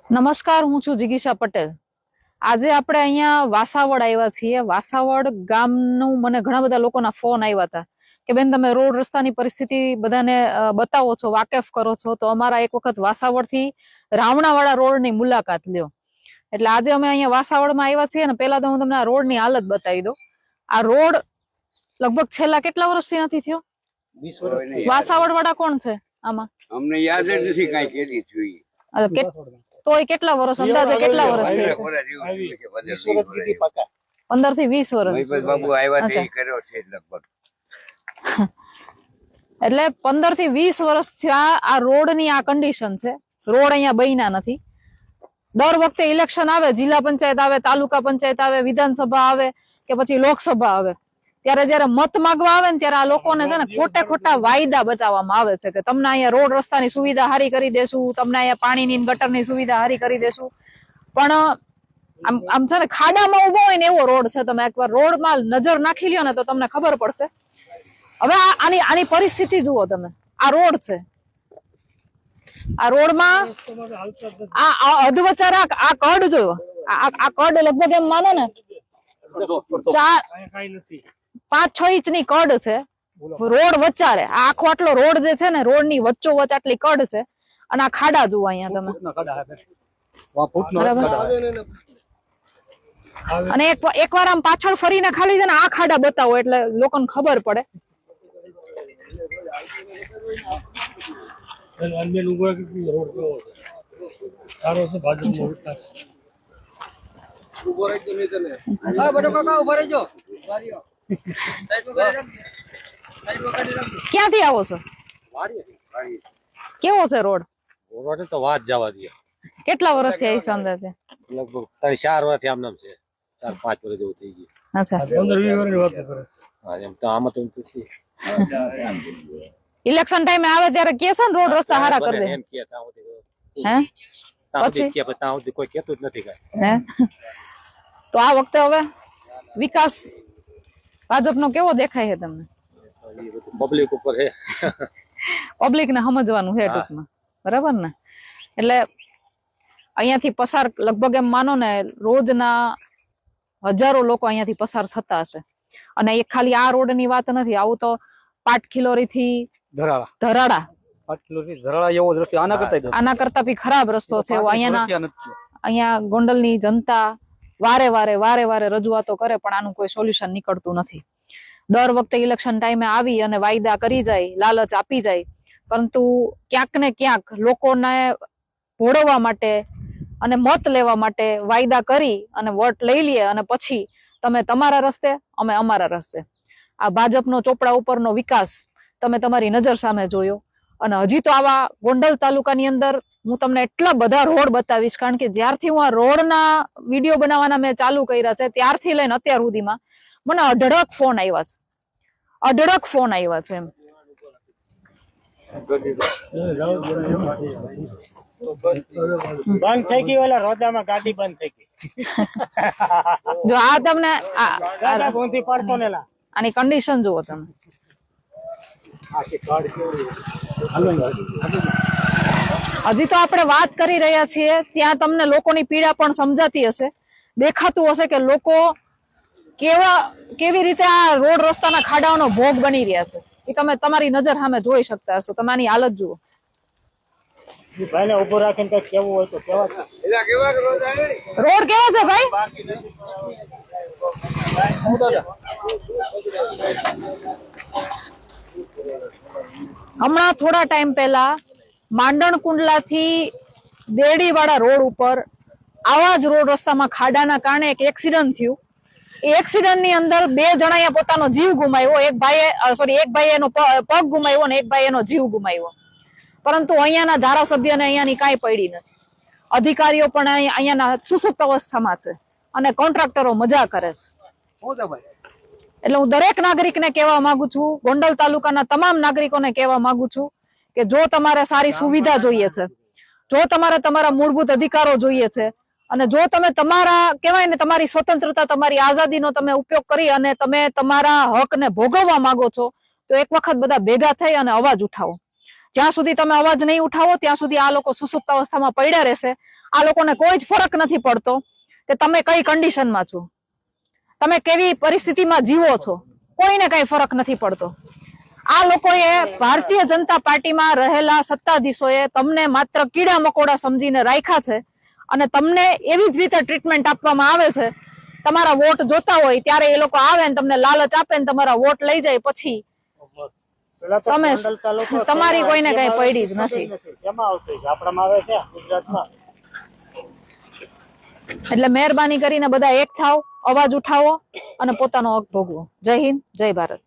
નમસ્કાર, હું છું જિગીશા પટેલ. આજે આપણે અહીંયા વાસાવડ આવ્યા છીએ. વાસાવડ ગામનું મને ઘણા બધા લોકોના ફોન આવ્યા હતા કે બેન તમે રોડ રસ્તાની પરિસ્થિતિ બધાને બતાવો છો, વાકેફ કરો છો, તો અમારા એક વખત વાસાવડથી રાવણાવાળા રોડની મુલાકાત લ્યો. એટલે આજે અમે અહીંયા વાસાવડમાં આવ્યા છીએ ને પહેલા તો હું તમને આ રોડની હાલત બતાવી દઉં. આ રોડ લગભગ છેલ્લા કેટલા વર્ષથી નથી થયો? વાસાવડ વાળા કોણ છે આમાં? અમને યાદ જ નથી કાંઈ કેદી જોઈએ. તોય કેટલા વર્ષ, અંદાજે કેટલા વર્ષ થયા છે? 15 થી 20 વર્ષ. એટલે 15 થી 20 વર્ષ થયા આ રોડ ની આ કન્ડિશન છે. રોડ અહીંયા બન્યા નથી. દર વખતે ઇલેક્શન આવે, જિલ્લા પંચાયત આવે, તાલુકા પંચાયત આવે, વિધાનસભા આવે કે પછી લોકસભા આવે, ત્યારે જયારે મત માંગવા આવે ને ત્યારે આ લોકોને છે ને ખોટા વાયદા બતાવવામાં આવે છે કે તમને અહીંયા રોડ રસ્તાની સુવિધા હારી કરી દેશું, તમને અહીંયા પાણીની ગટરની સુવિધા હારી કરી દેશું. પણ આમ છે ને ખાડામાં ઉભો હોય ને એવો રોડ છે. તમે એકવાર રોડમાં નજર નાખી લ્યો ને તો તમને ખબર પડશે. હવે આની પરિસ્થિતિ જુઓ તમે. આ રોડ છે, આ રોડમાં આ અધવચાર આ કડ જોયો, આ કડ લગભગ એમ માનો ને 5-6 ઇંચની કડ છે. રોડ વચ્ચારે આખો આટલો રોડ જે છે ને રોડ ની વચ્ચો વચ્ચ આટલી કડ છે. અને આ ખાડા જુઓ અહીંયા તમે. અને એકવાર આમ પાછળ ફરીને ખાલી છે ને આ ખાડા બતાવો એટલે લોકોને ખબર પડે. ક્યાંથી આવો છો? કેવો છે રોડ? રોડ તો વાત જવા દે. કેટલા વર્ષથી આવી અંદાજે? લગભગ 4 વર્ષથી આમ નામ છે. 4-5 વર્ષ જેવું થઈ ગયું. અચ્છા, 15-20 વર્ષની વાત કરે. હા, એમ તો આમાં તો પૂછી ઇલેક્શન ટાઈમે આવે ત્યારે કે છે ને રોડ રસ્તા હારા કરી દે એમ કે તા હોતી. હે પછી કે તા હોતી કોઈ કહેતું જ નથી કાઈ. હે તો આ વખતે હવે વિકાસ ભાજપનો કેવો દેખાય છે તમને? પબ્લિક ઉપર છે. પબ્લિક ને સમજવાનું છે ટૂંકમાં, બરાબર ને? એટલે અહીંયાથી પસાર લગભગ એમ માનો ને રોજના હજારો લોકો અહીંયાથી પસાર થતા હશે. અને એ ખાલી આ રોડ ની વાત નથી, આવું તો પાટખીલોરી થી ધરાડા આના કરતા બી ખરાબ રસ્તો છે. અહીંયા ગોંડલની જનતા વારે વારે રજૂઆતો કરે પણ આનું કોઈ સોલ્યુશન નીકળતું નથી. દર વખતે ઇલેક્શન ટાઈમે આવી અને વાયદા કરી જાય, લાલચ આપી જાય, પરંતુ ક્યાંક ને ક્યાંક લોકોને ભોળવવા માટે અને મત લેવા માટે વાયદા કરી અને વોટ લઈ લઈએ અને પછી તમે તમારા રસ્તે, અમે અમારા રસ્તે. આ ભાજપનો ચોપડા ઉપરનો વિકાસ તમે તમારી નજર સામે જોયો. અને હજી તો આવા ગોંડલ તાલુકાની અંદર હું તમને એટલા બધા રોડ બતાવીશ, કારણ કે જ્યારથી હું આ રોડના વિડીયો બનાવવાના મેં ચાલુ કર્યા છે ત્યારથી લઈને અત્યાર સુધીમાં મને અઢળક ફોન આવ્યા છે. અઢળક ફોન આવ્યા છે એમ. બંધ થઈ ગઈ, ઓલા રોદામાં ગાડી બંધ થઈ ગઈ. જો આ તમને આની કન્ડિશન જુઓ તમે. હજી તો આપણે વાત કરી રહ્યા છીએ ત્યાં તમને લોકોની પીડા પણ સમજાતી હશે, દેખાતું હશે કે લોકો કેવી રીતે આ રોડ રસ્તાના ખાડાઓનો ભોગ બની રહ્યા છે. એ તમે તમારી નજર સામે જોઈ શકતા હશો. તમે આની હાલત જુઓ. ભાઈને ઉભો રાખીને કઈ કેવું હોય તો કેવા રોડ કેવો છે ભાઈ? હમણાં થોડા ટાઈમ પહેલા માંડણ કુંડલા થી દેડી વાળા રોડ ઉપર આવા જ રોડ રસ્તામાં ખાડાના કારણે એક એક્સિડન્ટ થયું. એ એક્સિડન્ટ ની અંદર 2 જણાએ પોતાનો જીવ ગુમાવ્યો. એક ભાઈએ એનો પગ ગુમાવ્યો અને એક ભાઈ એનો જીવ ગુમાવ્યો. પરંતુ અહીંયાના ધારાસભ્યને અહીંયાની કાંઈ પડી નથી. અધિકારીઓ પણ અહીંયાના સુસુપ્ત અવસ્થામાં છે અને કોન્ટ્રાક્ટરો મજા કરે છે. એટલે હું દરેક નાગરિકને કહેવા માંગુ છું, ગોંડલ તાલુકાના તમામ નાગરિકોને કહેવા માંગુ છું કે જો તમારે સારી સુવિધા જોઈએ છે, જો તમારે તમારા મૂળભૂત અધિકારો જોઈએ છે અને જો તમે તમારા કહેવાય ને તમારી સ્વતંત્રતા, તમારી આઝાદીનો તમે ઉપયોગ કરી અને તમે તમારા હકને ભોગવવા માંગો છો તો એક વખત બધા ભેગા થઈ અને અવાજ ઉઠાવો. જ્યાં સુધી તમે અવાજ નહીં ઉઠાવો ત્યાં સુધી આ લોકો સુસુપ્ત અવસ્થામાં પડ્યા રહેશે. આ લોકોને કોઈ જ ફરક નથી પડતો કે તમે કઈ કન્ડિશનમાં છો, તમે કેવી પરિસ્થિતિમાં જીવો છો, કોઈને કઈ ફરક નથી પડતો. આ લોકોએ ભારતીય જનતા પાર્ટીમાં રહેલા સત્તાધીશોએ તમને માત્ર કીડા મકોડા સમજીને રાખ્યા છે અને તમને એવી જ રીતે ટ્રીટમેન્ટ આપવામાં આવે છે. તમારા વોટ જોતા હોય ત્યારે એ લોકો આવે ને તમને લાલચ આપે ને તમારા વોટ લઈ જાય, પછી પેલા તો તમે ગોંડલ તાલુકો તમારી કોઈને કઈ રાજ્યમાં પડી જ નથી. શેમાં આવશે? ઝાપડામાં આવે છે ગુજરાતમાં. એટલે મહેરબાની કરીને બધા એક થાવ, અવાજ ઉઠાવો અને પોતાનો હક ભોગવો. જય હિન્દ, જય ભારત.